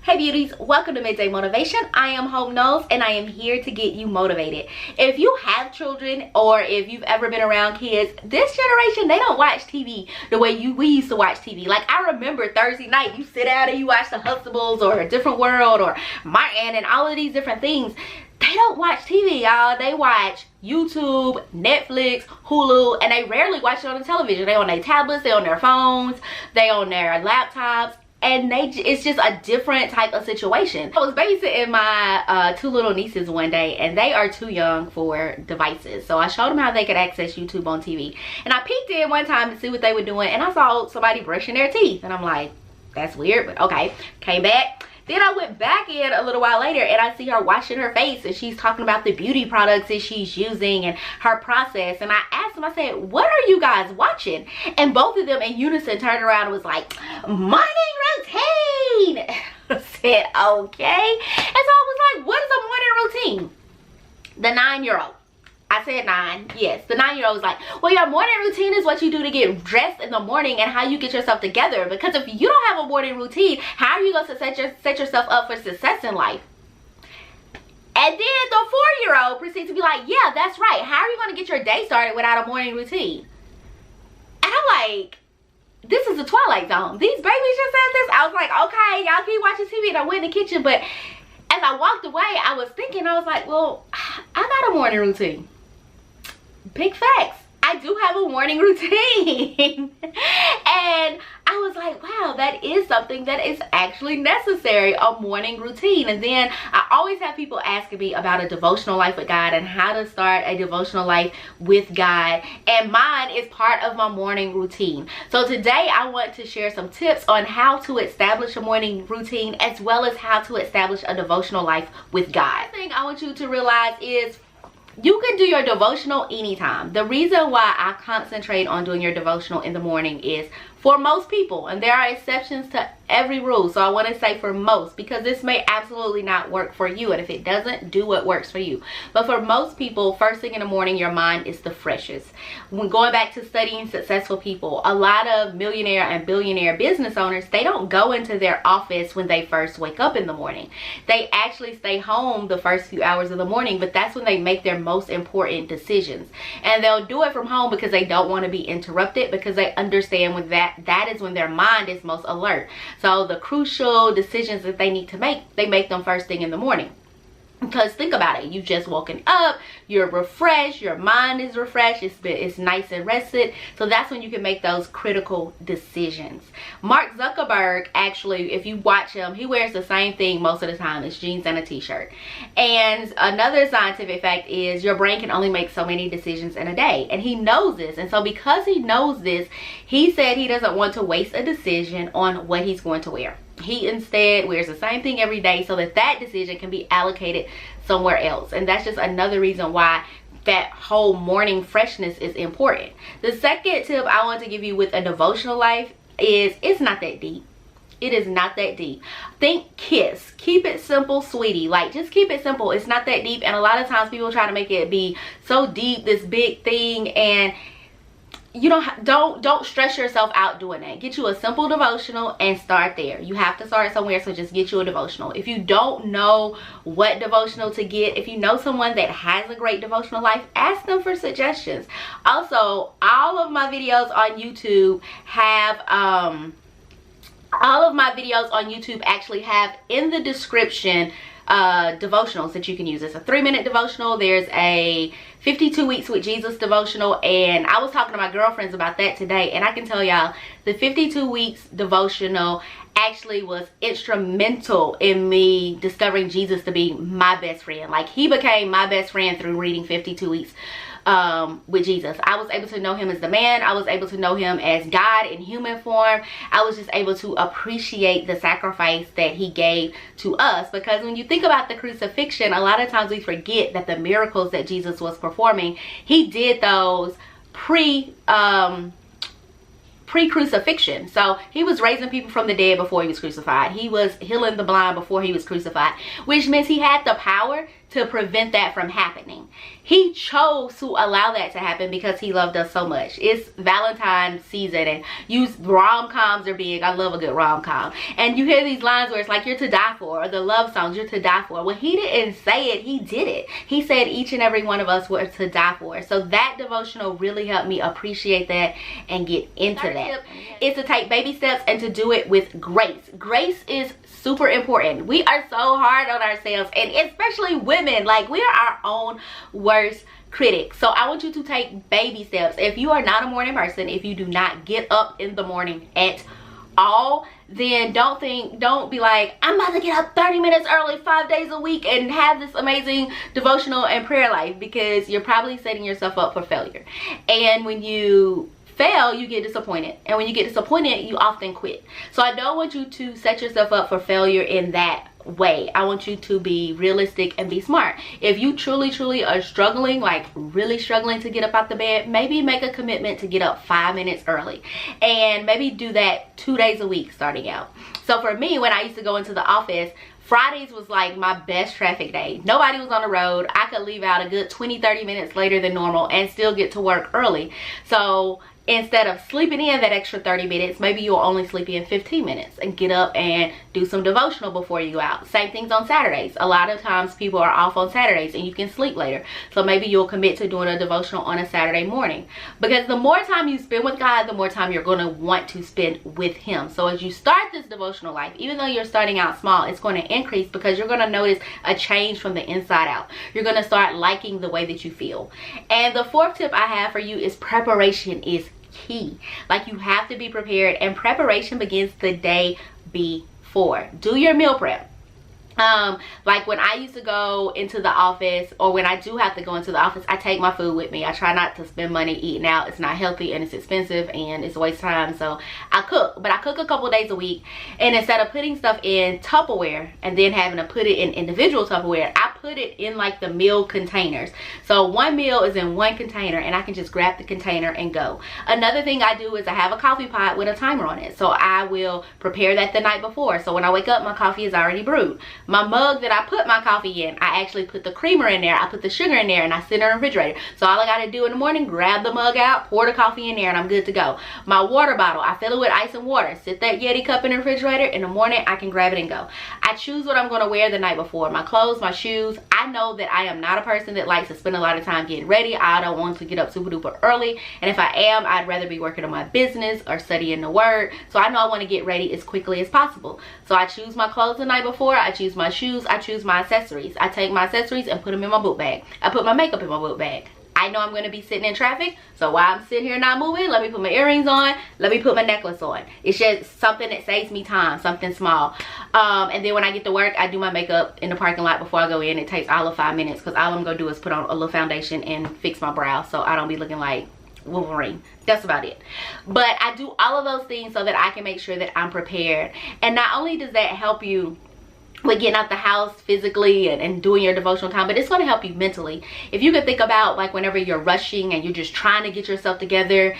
Hey beauties, welcome to Midday Motivation. I am Hope Knowles and I am here to get you motivated. If you have children or if you've ever been around kids, this generation, they don't watch TV the way we used to watch TV. Like I remember Thursday night, you sit down and you watch The Huxtables or A Different World or Martin and all of these different things. They don't watch TV, y'all. They watch YouTube, Netflix, Hulu, and they rarely watch it on the television. They on their tablets, they on their phones, they on their laptops. And it's just a different type of situation. I was babysitting my two little nieces one day, and they are too young for devices. So I showed them how they could access YouTube on TV. And I peeked in one time to see what they were doing, and I saw somebody brushing their teeth. And I'm like, that's weird, but okay. Came back. Then I went back in a little while later and I see her washing her face and she's talking about the beauty products that she's using and her process. And I asked them, I said, what are you guys watching? And both of them in unison turned around and was like, morning routine. I said, okay. And so I was like, what is a morning routine? The 9-year-old. I said 9, yes. The 9-year-old was like, well, your morning routine is what you do to get dressed in the morning and how you get yourself together. Because if you don't have a morning routine, how are you going to set yourself up for success in life? And then the 4-year-old proceeds to be like, yeah, that's right. How are you going to get your day started without a morning routine? And I'm like, this is the Twilight Zone. These babies just said this. I was like, okay, y'all keep watching TV. And I went in the kitchen. But as I walked away, I was thinking, I was like, well, I got a morning routine. Big facts. I do have a morning routine. And I was like, wow, that is something that is actually necessary, a morning routine. And then I always have people asking me about a devotional life with God and how to start a devotional life with God. And mine is part of my morning routine. So today I want to share some tips on how to establish a morning routine as well as how to establish a devotional life with God. The thing I want you to realize is you can do your devotional anytime. The reason why I concentrate on doing your devotional in the morning is for most people, and there are exceptions to every rule. So I want to say for most, because this may absolutely not work for you. And if it doesn't, do what works for you. But for most people, first thing in the morning, your mind is the freshest. When going back to studying successful people, a lot of millionaire and billionaire business owners, they don't go into their office when they first wake up in the morning. They actually stay home the first few hours of the morning, but that's when they make their most important decisions. And they'll do it from home because they don't want to be interrupted, because they understand with that is when their mind is most alert. So the crucial decisions that they need to make, they make them first thing in the morning. Because think about it, you've just woken up, you're refreshed, your mind is refreshed, it's nice and rested. So that's when you can make those critical decisions. Mark Zuckerberg, actually, if you watch him, he wears the same thing most of the time. It's jeans and a t-shirt. And another scientific fact is your brain can only make so many decisions in a day. And he knows this. And so because he knows this, he said he doesn't want to waste a decision on what he's going to wear. He instead wears the same thing every day so that decision can be allocated somewhere else. And that's just another reason why that whole morning freshness is important. The second tip I want to give you with a devotional life is it's not that deep. It is not that deep. Think KISS. Keep it simple, sweetie. Like, just keep it simple. It's not that deep. And a lot of times people try to make it be so deep, this big thing, and you don't stress yourself out doing that. Get you a simple devotional and start there. You have to start somewhere, so just get you a devotional. If you don't know what devotional to get, if you know someone that has a great devotional life, ask them for suggestions. Also, all of my videos on YouTube have actually have in the description devotionals that you can use. It's a 3-minute devotional. There's a 52 weeks with Jesus devotional, and I was talking to my girlfriends about that today, and I can tell y'all the 52 weeks devotional actually was instrumental in me discovering Jesus to be my best friend. Like, he became my best friend through reading 52 weeks with Jesus. I was able to know him as the man. I was able to know him as God in human form. I was just able to appreciate the sacrifice that he gave to us, because when you think about the crucifixion, a lot of times we forget that the miracles that Jesus was performing, he did those pre-crucifixion. So he was raising people from the dead before he was crucified. He was healing the blind before he was crucified, which means he had the power to prevent that from happening. He chose to allow that to happen because he loved us so much. It's Valentine's season and rom-coms are big. I love a good rom-com. And you hear these lines where it's like, you're to die for, or the love songs, you're to die for. Well, he didn't say it, he did it. He said each and every one of us were to die for. So that devotional really helped me appreciate that and get into that. Is to take baby steps and to do it with grace. Grace is super important. We are so hard on ourselves, and especially women. Like, we are our own worst critic. So I want you to take baby steps. If you are not a morning person, if you do not get up in the morning at all, then don't be like, I'm about to get up 30 minutes early 5 days a week and have this amazing devotional and prayer life, because you're probably setting yourself up for failure. And when you fail, you get disappointed, and when you get disappointed, you often quit. So I don't want you to set yourself up for failure in that way. I want you to be realistic and be smart. If you truly are struggling, like really struggling to get up out the bed, maybe make a commitment to get up 5 minutes early, and maybe do that 2 days a week starting out. So for me, when I used to go into the office, Fridays was like my best traffic day. Nobody was on the road. I could leave out a good 20-30 minutes later than normal and still get to work early. So instead of sleeping in that extra 30 minutes, maybe you'll only sleep in 15 minutes and get up and do some devotional before you go out. Same things on Saturdays. A lot of times people are off on Saturdays and you can sleep later. So maybe you'll commit to doing a devotional on a Saturday morning. Because the more time you spend with God, the more time you're going to want to spend with Him. So as you start this devotional life, even though you're starting out small, it's going to increase because you're going to notice a change from the inside out. You're going to start liking the way that you feel. And the fourth tip I have for you is preparation is key. Like, you have to be prepared, and preparation begins the day before. Do your meal prep. Like when I used to go into the office, or when I do have to go into the office, I take my food with me. I try not to spend money eating out. It's not healthy and it's expensive and it's a waste of time. So I cook, but I cook a couple days a week. And instead of putting stuff in Tupperware and then having to put it in individual Tupperware, I put it in like the meal containers. So one meal is in one container and I can just grab the container and go. Another thing I do is I have a coffee pot with a timer on it. So I will prepare that the night before. So when I wake up, my coffee is already brewed. My mug that I put my coffee in, I actually put the creamer in there, I put the sugar in there, and I sit in the refrigerator. So all I gotta do in the morning, grab the mug out, pour the coffee in there, and I'm good to go. My water bottle, I fill it with ice and water, sit that Yeti cup in the refrigerator. In the morning, I can grab it and go. I choose what I'm gonna wear the night before. My clothes, my shoes. I know that I am not a person that likes to spend a lot of time getting ready. I don't want to get up super duper early, and if I am, I'd rather be working on my business or studying the word. So I know I want to get ready as quickly as possible. So I choose my clothes the night before, I choose my shoes, I choose my accessories. I take my accessories and put them in my book bag. I put my makeup in my book bag. I know I'm going to be sitting in traffic, so while I'm sitting here not moving, let me put my earrings on, let me put my necklace on. It's just something that saves me time, something small. And then when I get to work, I do my makeup in the parking lot before I go in. It takes all of 5 minutes because all I'm going to do is put on a little foundation and fix my brow so I don't be looking like Wolverine. That's about it. But I do all of those things so that I can make sure that I'm prepared. And not only does that help you with getting out the house physically and doing your devotional time, but it's going to help you mentally. If you can think about like whenever you're rushing and you're just trying to get yourself together,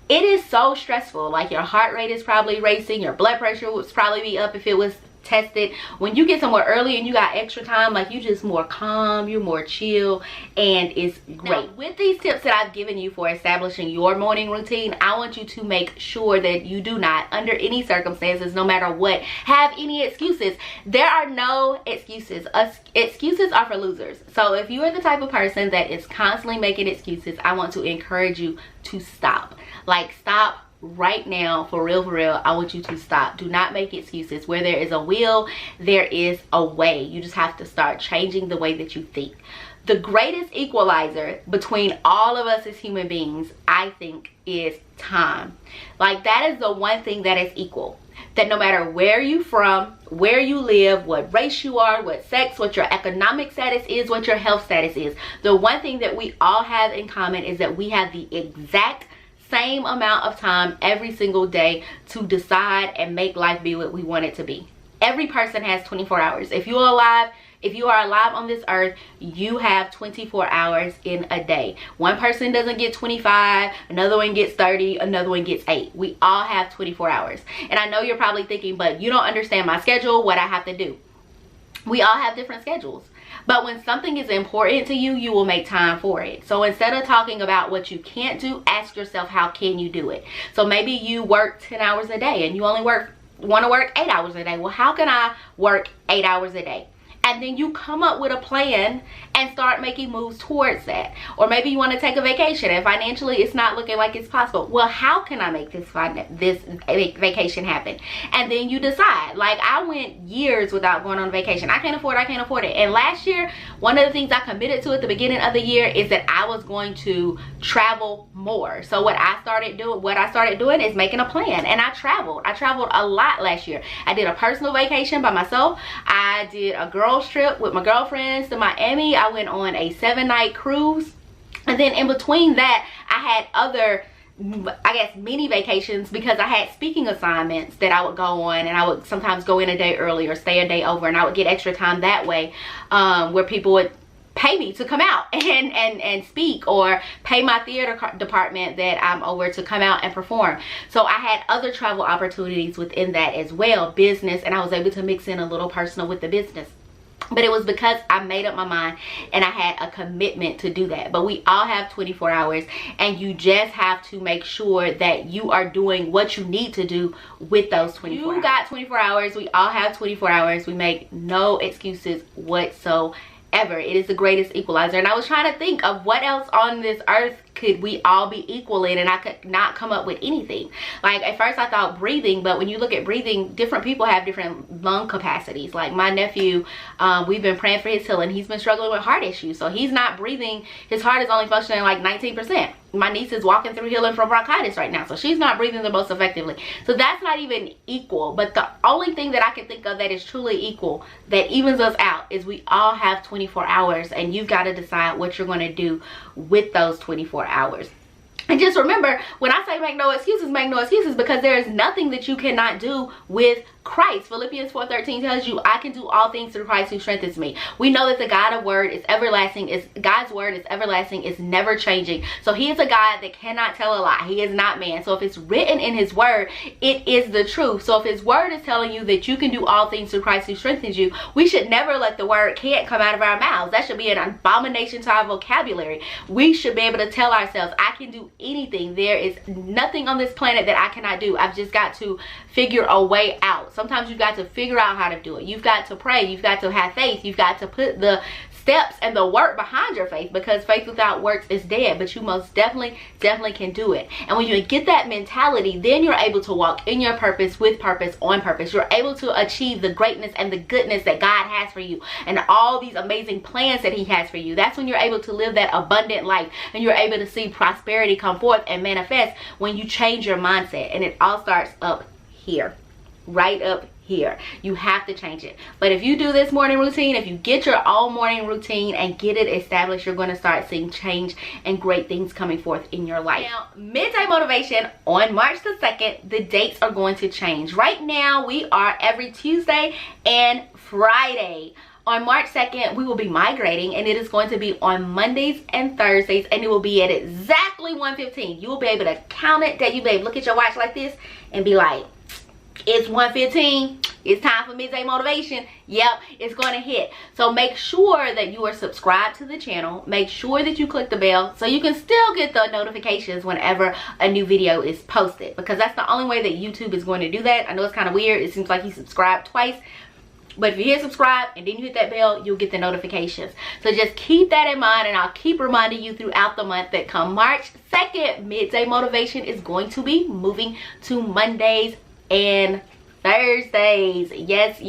it is so stressful. Like your heart rate is probably racing, your blood pressure would probably be up if it was tested. When you get somewhere early and you got extra time, like you just more calm, you're more chill, and it's great. Now, with these tips that I've given you for establishing your morning routine, I want you to make sure that you do not, under any circumstances, no matter what, have any excuses. There are no excuses. Excuses are for losers. So if you are the type of person that is constantly making excuses, I want to encourage you to stop. Like, stop right now, for real, I want you to stop. Do not make excuses. Where there is a will, there is a way. You just have to start changing the way that you think. The greatest equalizer between all of us as human beings, I think, is time. Like, that is the one thing that is equal. That no matter where you from, where you live, what race you are, what sex, what your economic status is, what your health status is, the one thing that we all have in common is that we have the exact same amount of time every single day to decide and make life be what we want it to be. Every person has 24 hours. If you are alive on this earth, you have 24 hours in a day. One person doesn't get 25, another one gets 30, another one gets 8. We all have 24 hours. And I know you're probably thinking, but you don't understand my schedule, what I have to do. We all have different schedules. But when something is important to you, you will make time for it. So instead of talking about what you can't do, ask yourself, how can you do it? So maybe you work 10 hours a day and you only want to work 8 hours a day. Well, how can I work 8 hours a day? And then you come up with a plan and start making moves towards that. Or maybe you want to take a vacation and financially it's not looking like it's possible. Well, how can I make this vacation happen? And then you decide. Like, I went years without going on vacation. I can't afford it. And last year, one of the things I committed to at the beginning of the year is that I was going to travel more. So what I started doing is making a plan. And I traveled a lot last year. I did a personal vacation by myself. I did a girls trip with my girlfriends to Miami. I went on a 7-night cruise, and then in between that I had other, I guess, mini vacations because I had speaking assignments that I would go on, and I would sometimes go in a day early or stay a day over, and I would get extra time that way, where people would pay me to come out and speak, or pay my theater department that I'm over to come out and perform. So I had other travel opportunities within that as well, business, and I was able to mix in a little personal with the business. But it was because I made up my mind and I had a commitment to do that. But we all have 24 hours, and you just have to make sure that you are doing what you need to do with those 24 hours. You got 24 hours. We all have 24 hours. We make no excuses whatsoever. It is the greatest equalizer. And I was trying to think of what else on this earth could we all be equal in, and I could not come up with anything. Like, at first I thought breathing, but when you look at breathing, different people have different lung capacities. Like my nephew, we've been praying for his healing. He's been struggling with heart issues, so he's not breathing. His heart is only functioning like 19%. My niece is walking through healing from bronchitis right now, so she's not breathing the most effectively. So that's not even equal. But the only thing that I can think of that is truly equal, that evens us out, is we all have 24 hours, and you've got to decide what you're going to do with those 24 hours. And just remember, when I say make no excuses, because there is nothing that you cannot do with Christ. Philippians 4:13 tells you, I can do all things through Christ who strengthens me. We know that the God's word is everlasting. It's never changing. So he is a God that cannot tell a lie. He is not man. So if it's written in his word, it is the truth. So if his word is telling you that you can do all things through Christ who strengthens you, we should never let the word can't come out of our mouths. That should be an abomination to our vocabulary. We should be able to tell ourselves, I can do anything. There is nothing on this planet that I cannot do. I've just got to figure a way out. Sometimes you've got to figure out how to do it. You've got to pray. You've got to have faith. You've got to put the steps and the work behind your faith, because faith without works is dead. But you most definitely can do it. And when you get that mentality, then you're able to walk in your purpose, with purpose, on purpose. You're able to achieve the greatness and the goodness that God has for you, and all these amazing plans that he has for you. That's when you're able to live that abundant life, and you're able to see prosperity come forth and manifest when you change your mindset. And it all starts up here, right up here. You have to change it. But if you do this morning routine, if you get your own morning routine and get it established, you're going to start seeing change and great things coming forth in your life. Now, midday motivation on March the 2nd, the dates are going to change. Right now, we are every Tuesday and Friday. On March 2nd, we will be migrating, and it is going to be on Mondays and Thursdays, and it will be at exactly 1:15. You will be able to count it, that you be able to look at your watch like this and be like, it's 1:15. It's time for midday motivation. Yep, it's going to hit. So make sure that you are subscribed to the channel. Make sure that you click the bell so you can still get the notifications whenever a new video is posted, because that's the only way that YouTube is going to do that. I know it's kind of weird. It seems like you subscribed twice. But if you hit subscribe and then you hit that bell, you'll get the notifications. So just keep that in mind, and I'll keep reminding you throughout the month that come March 2nd, midday motivation is going to be moving to Mondays and Thursdays. Yes.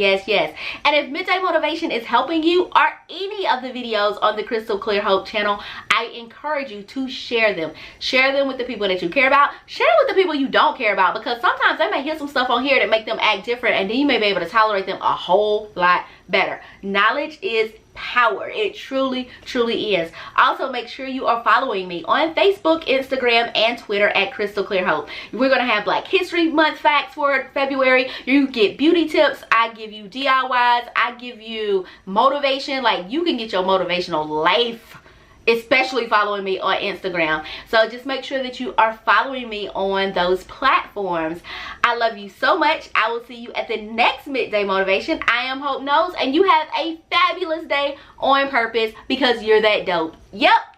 And if midday motivation is helping you, or any of the videos on the Crystal Clear Hope channel, I encourage you to share them. Share them with the people that you care about. Share it with the people you don't care about, because sometimes they may hear some stuff on here that make them act different, and then you may be able to tolerate them a whole lot better. Knowledge is power. It truly is. Also, make sure you are following me on Facebook, Instagram, and Twitter at Crystal Clear Hope. We're gonna have Black History Month facts for February. You get beauty tips. I give you DIYs. I give you motivation. Like, you can get your motivational life especially following me on Instagram. So just make sure that you are following me on those platforms. I love you so much. I will see you at the next midday motivation. I am Hope Knows, and you have a fabulous day on purpose because you're that dope. Yep.